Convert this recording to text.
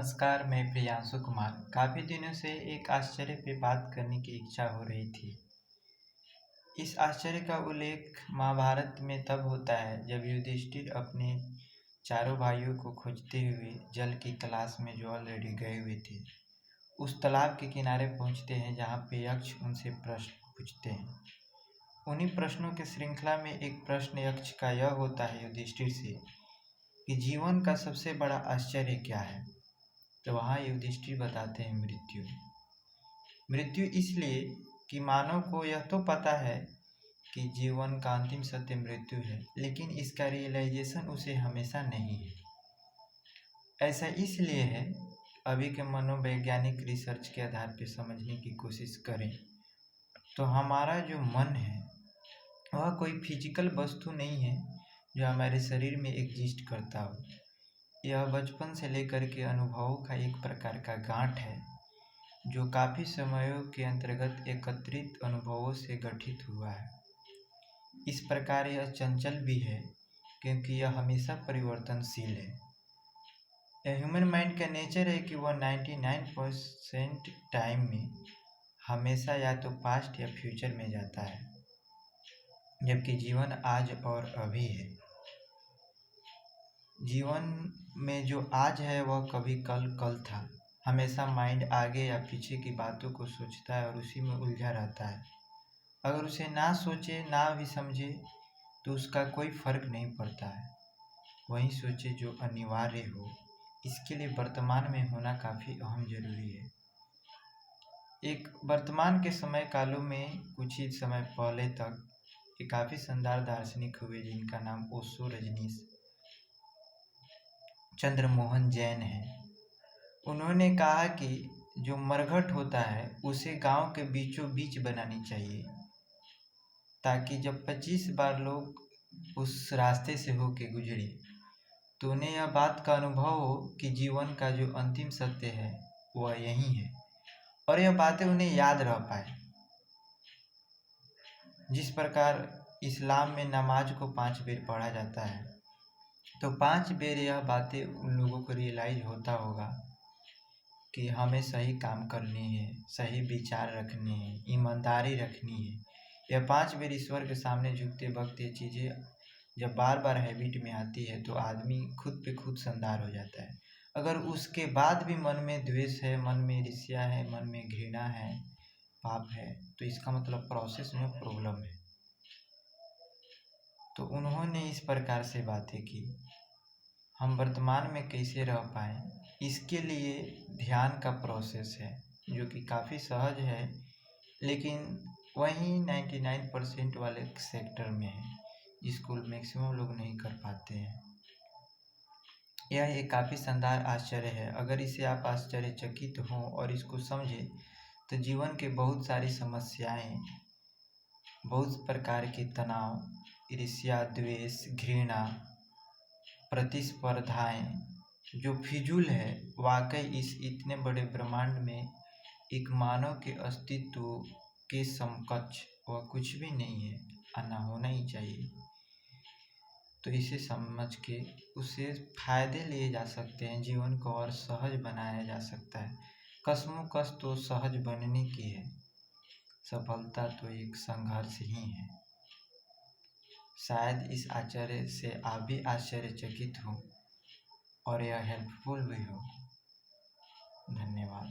नमस्कार, मैं प्रियांशु कुमार। काफ़ी दिनों से एक आश्चर्य पे बात करने की इच्छा हो रही थी। इस आश्चर्य का उल्लेख महाभारत में तब होता है जब युधिष्ठिर अपने चारों भाइयों को खोजते हुए जल की तलाश में जो ऑलरेडी गए हुए थे, उस तालाब के किनारे पहुंचते हैं जहां पे यक्ष उनसे प्रश्न पूछते हैं। उन्हीं प्रश्नों की श्रृंखला में एक प्रश्न यक्ष का यह होता है युधिष्ठिर से कि जीवन का सबसे बड़ा आश्चर्य क्या है। तो वहाँ युधिष्ठिर बताते हैं मृत्यु। मृत्यु इसलिए कि मानव को यह तो पता है कि जीवन का अंतिम सत्य मृत्यु है, लेकिन इसका रियलाइजेशन उसे हमेशा नहीं है। ऐसा इसलिए है, अभी के मनोवैज्ञानिक रिसर्च के आधार पर समझने की कोशिश करें तो हमारा जो मन है वह कोई फिजिकल वस्तु नहीं है जो हमारे शरीर में एग्जिस्ट करता हो। यह बचपन से लेकर के अनुभवों का एक प्रकार का गांठ है जो काफ़ी समयों के अंतर्गत एकत्रित अनुभवों से गठित हुआ है। इस प्रकार यह चंचल भी है क्योंकि यह हमेशा परिवर्तनशील है। यह ह्यूमन माइंड का नेचर है कि वह 99% टाइम में हमेशा या तो पास्ट या फ्यूचर में जाता है, जबकि जीवन आज और अभी है। जीवन में जो आज है वह कभी कल था। हमेशा माइंड आगे या पीछे की बातों को सोचता है और उसी में उलझा रहता है। अगर उसे ना सोचे ना भी समझे तो उसका कोई फर्क नहीं पड़ता है। वही सोचे जो अनिवार्य हो। इसके लिए वर्तमान में होना काफ़ी अहम जरूरी है। एक वर्तमान के समय कालों में कुछ ही समय पहले तक ये काफ़ी शानदार दार्शनिक हुए जिनका नाम ओशो रजनीश चंद्र मोहन जैन है। उन्होंने कहा कि जो मरघट होता है उसे गांव के बीचों बीच बनानी चाहिए, ताकि जब 25 बार लोग उस रास्ते से होके गुजरे तो उन्हें यह बात का अनुभव हो कि जीवन का जो अंतिम सत्य है वह यही है, और यह बातें उन्हें याद रह पाए। जिस प्रकार इस्लाम में नमाज को 5 बेर पढ़ा जाता है, तो 5 बेर यह बातें उन लोगों को रियलाइज होता होगा कि हमें सही काम करनी है, सही विचार रखने हैं, ईमानदारी रखनी है। यह 5 बेर ईश्वर के सामने झुकते वक्त ये चीज़ें जब बार बार हैबिट में आती है तो आदमी खुद पे खुद संदार हो जाता है। अगर उसके बाद भी मन में द्वेष है, मन में ईर्ष्या है, मन में घृणा है, पाप है, तो इसका मतलब प्रोसेस में प्रॉब्लम है। तो उन्होंने इस प्रकार से बातें की। हम वर्तमान में कैसे रह पाएँ, इसके लिए ध्यान का प्रोसेस है जो कि काफ़ी सहज है, लेकिन वहीं 99% वाले सेक्टर में है जिसको मैक्सिमम लोग नहीं कर पाते हैं। यह एक काफ़ी शानदार आश्चर्य है। अगर इसे आप आश्चर्यचकित हों और इसको समझें तो जीवन के बहुत सारी समस्याएं, बहुत प्रकार के तनाव, ईर्ष्या, द्वेष, घृणा, प्रतिस्पर्धाएं जो फिजूल है, वाकई इस इतने बड़े ब्रह्मांड में एक मानव के अस्तित्व के समकक्ष वह कुछ भी नहीं है, आना होना ही चाहिए। तो इसे समझ के उससे फायदे लिए जा सकते हैं, जीवन को और सहज बनाया जा सकता है। कश्मोकश तो सहज बनने की है, सफलता तो एक संघर्ष ही है। शायद इस आश्चर्य से आप भी आश्चर्यचकित हो और यह हेल्पफुल भी हो। धन्यवाद।